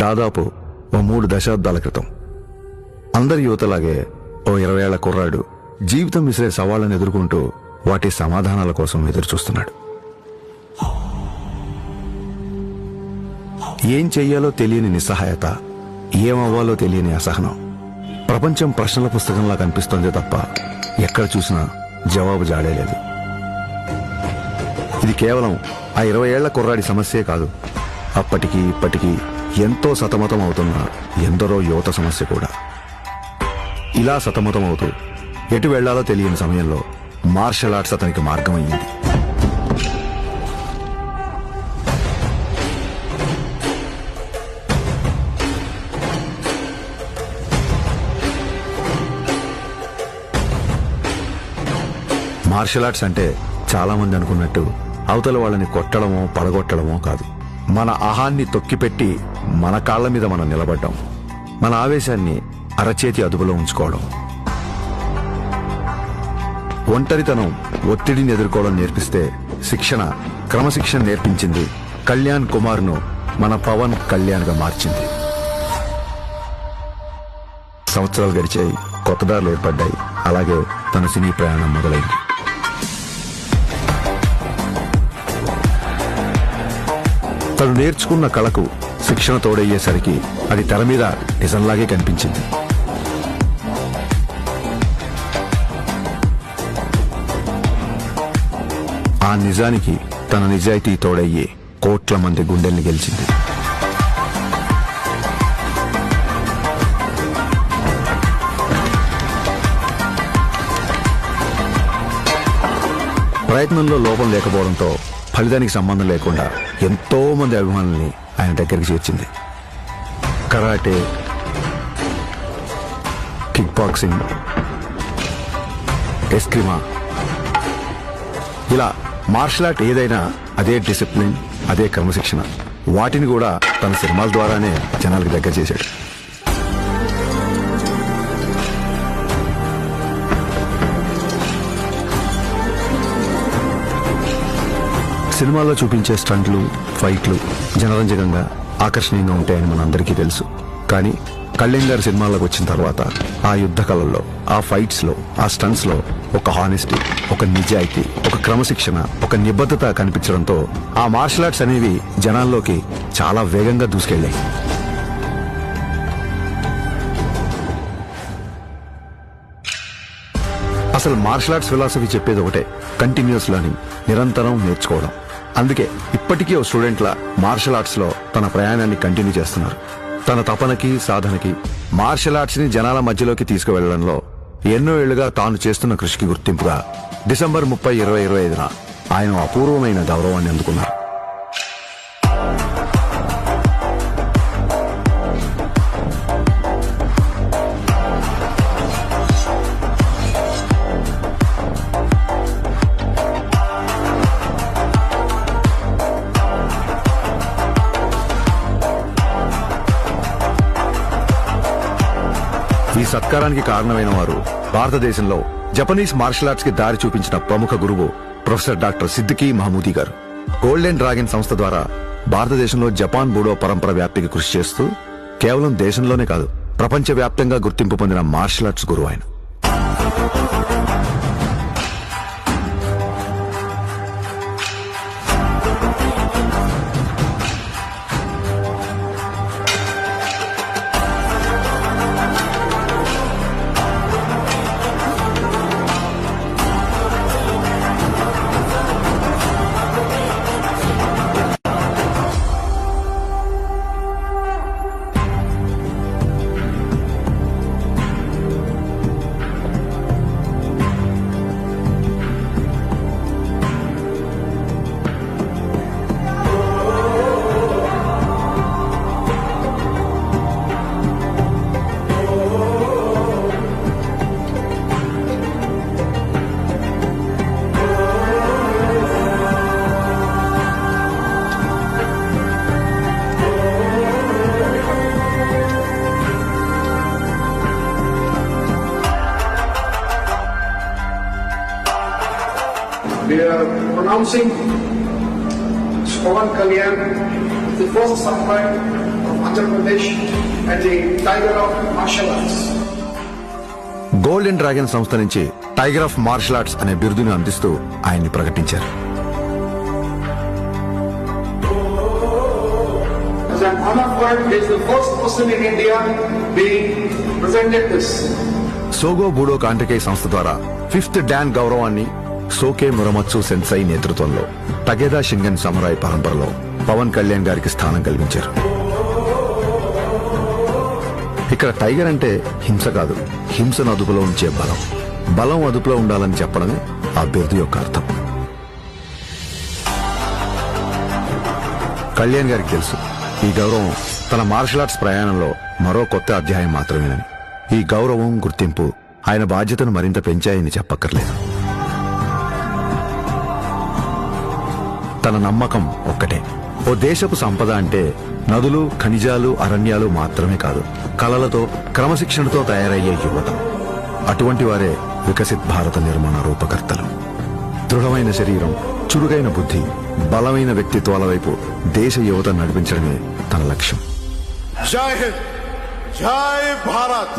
దాదాపు ఓ 3 దశాబ్దాల క్రితం అందరి యువతలాగే ఓ 20 ఏళ్ల కుర్రాడు జీవితం విసిరే సవాళ్లను ఎదుర్కొంటూ వాటి సమాధానాల కోసం ఎదురుచూస్తున్నాడు. ఏం చెయ్యాలో తెలియని నిస్సహాయత, ఏమవ్వాలో తెలియని అసహనం. ప్రపంచం ప్రశ్నల పుస్తకంలా కనిపిస్తోంది తప్ప ఎక్కడ చూసినా జవాబు జాడేలేదు. ఇది కేవలం ఆ 20 ఏళ్ల కుర్రాడి సమస్యే కాదు, అప్పటికి ఇప్పటికీ ఎంతో సతమతం అవుతున్న ఎందరో యువత సమస్య కూడా. ఇలా సతమతం అవుతూ ఎటు వెళ్లాలో తెలియని సమయంలో మార్షల్ ఆర్ట్స్ అతనికి మార్గం అయ్యింది. మార్షల్ ఆర్ట్స్ అంటే చాలా మంది అనుకున్నట్టు అవతల వాళ్ళని కొట్టడమో పడగొట్టడమో కాదు. మన అహాన్ని తొక్కిపెట్టి మన కాళ్ల మీద మనం నిలబడ్డం, మన ఆవేశాన్ని అరచేతి అదుపులో ఉంచుకోవడం. ఒంటరితనం, ఒత్తిడిని ఎదుర్కోవడం నేర్పిస్తే శిక్షణ, క్రమశిక్షణ నేర్పించింది కళ్యాణ్ కుమార్ను మన పవన్ కళ్యాణ్గా మార్చింది. సంవత్సరాలు గడిచాయి, కొత్త దారులు ఏర్పడ్డాయి. అలాగే తన సినీ ప్రయాణం మొదలైంది. తను నేర్చుకున్న కళకు శిక్షణ తోడయ్యేసరికి అది తెర మీద నిజంలాగే కనిపించింది. ఆ నిజానికి తన నిజాయితీ తోడయ్యే కోట్ల మంది గుండెల్ని గెలిచింది. ప్రయత్నంలో లోపం లేకపోవడంతో ఫలితానికి సంబంధం లేకుండా ఎంతో మంది అభిమానుల్ని ఆయన దగ్గరికి చేర్చింది. కరాటే, కిక్ బాక్సింగ్, ఎస్క్రిమా, ఇలా మార్షల్ ఆర్ట్ ఏదైనా అదే డిసిప్లిన్, అదే క్రమశిక్షణ. వాటిని కూడా తన సినిమాల ద్వారానే జనాలకు దగ్గర చేశాడు. సినిమాల్లో చూపించే స్టంట్లు, ఫైట్లు జనరంజకంగా, ఆకర్షణీయంగా ఉంటాయని మనందరికీ తెలుసు. కానీ కళ్యాణ్ గారి సినిమాల్లోకి వచ్చిన తర్వాత ఆ యుద్ధ కళల్లో, ఆ ఫైట్స్ లో, ఆ స్టంట్స్ లో ఒక హానెస్టీ, ఒక నిజాయితీ, ఒక క్రమశిక్షణ, ఒక నిబద్ధత కనిపించడంతో ఆ మార్షల్ ఆర్ట్స్ అనేవి జనాల్లోకి చాలా వేగంగా దూసుకెళ్లాయి. అసలు మార్షల్ ఆర్ట్స్ ఫిలాసఫీ చెప్పేది ఒకటే, కంటిన్యూస్ లెర్నింగ్, నిరంతరం నేర్చుకోవడం. అందుకే ఇప్పటికీ ఓ స్టూడెంట్లా మార్షల్ ఆర్ట్స్ లో తన ప్రయాణాన్ని కంటిన్యూ చేస్తున్నారు. తన తపనకి, సాధనకి, మార్షల్ ఆర్ట్స్ ని జనాల మధ్యలోకి తీసుకువెళ్లడంలో ఎన్నో ఏళ్లుగా తాను చేస్తున్న కృషికి గుర్తింపుగా డిసెంబర్ 30, 2025న ఆయన అపూర్వమైన గౌరవాన్ని అందుకున్నారు. ఈ సత్కారానికి కారణమైన వారు భారతదేశంలో జపనీస్ మార్షల్ ఆర్ట్స్ కి దారి చూపించిన ప్రముఖ గురువు ప్రొఫెసర్ డాక్టర్ సిద్దికీ మహమూదీ గారు. గోల్డెన్ డ్రాగన్ సంస్థ ద్వారా భారతదేశంలో జపాన్ బూడో పరంపర వ్యాప్తికి కృషి చేస్తూ కేవలం దేశంలోనే కాదు, ప్రపంచవ్యాప్తంగా గుర్తింపు పొందిన మార్షల్ ఆర్ట్స్ గురువు ఆయన. We are pronouncing Pawan Kalyan the first samurai of Andhra Pradesh and the Tiger of Martial Arts. Golden dragon సంస్థ నుంచి టైగర్ ఆఫ్ మార్షల్ ఆర్ట్స్ అనే బిరుదుని అందిస్తూ ఆయన్ని ప్రకటించారు. As an honor for him, he is the first person in India being presented this. సోగో బూడో కాంటకే సంస్థ ద్వారా 5th don గౌరవాన్ని సోకే మురమత్సు సెన్సై నేతృత్వంలో టగేదా షింగన్ సమురాయ్ పరంపరలో పవన్ కళ్యాణ్ గారికి స్థానం కల్పించారు. ఇక్కడ టైగర్ అంటే హింస కాదు, హింసను అదుపులో ఉంచే బలం. బలం అదుపులో ఉండాలని చెప్పడమే ఆ బిరుదు యొక్క అర్థం. కళ్యాణ్ గారికి తెలుసు ఈ గౌరవం తన మార్షల్ ఆర్ట్స్ ప్రయాణంలో మరో కొత్త అధ్యాయం మాత్రమేనని. ఈ గౌరవం, గుర్తింపు ఆయన బాధ్యతను మరింత పెంచాయని చెప్పక్కర్లేదు. తన నమ్మకం ఒక్కటే, ఓ దేశపు సంపద అంటే నదులు, ఖనిజాలు, అరణ్యాలు మాత్రమే కాదు, కళలతో, క్రమశిక్షణతో తయారయ్యే యువత. అటువంటి వారే వికసిత్ భారత నిర్మాణ రూపకర్తలు. దృఢమైన శరీరం, చురుగైన బుద్ధి, బలమైన వ్యక్తిత్వాల వైపు దేశ యువత నడిపించడమే తన లక్ష్యం. జై హింద్, జై భారత్.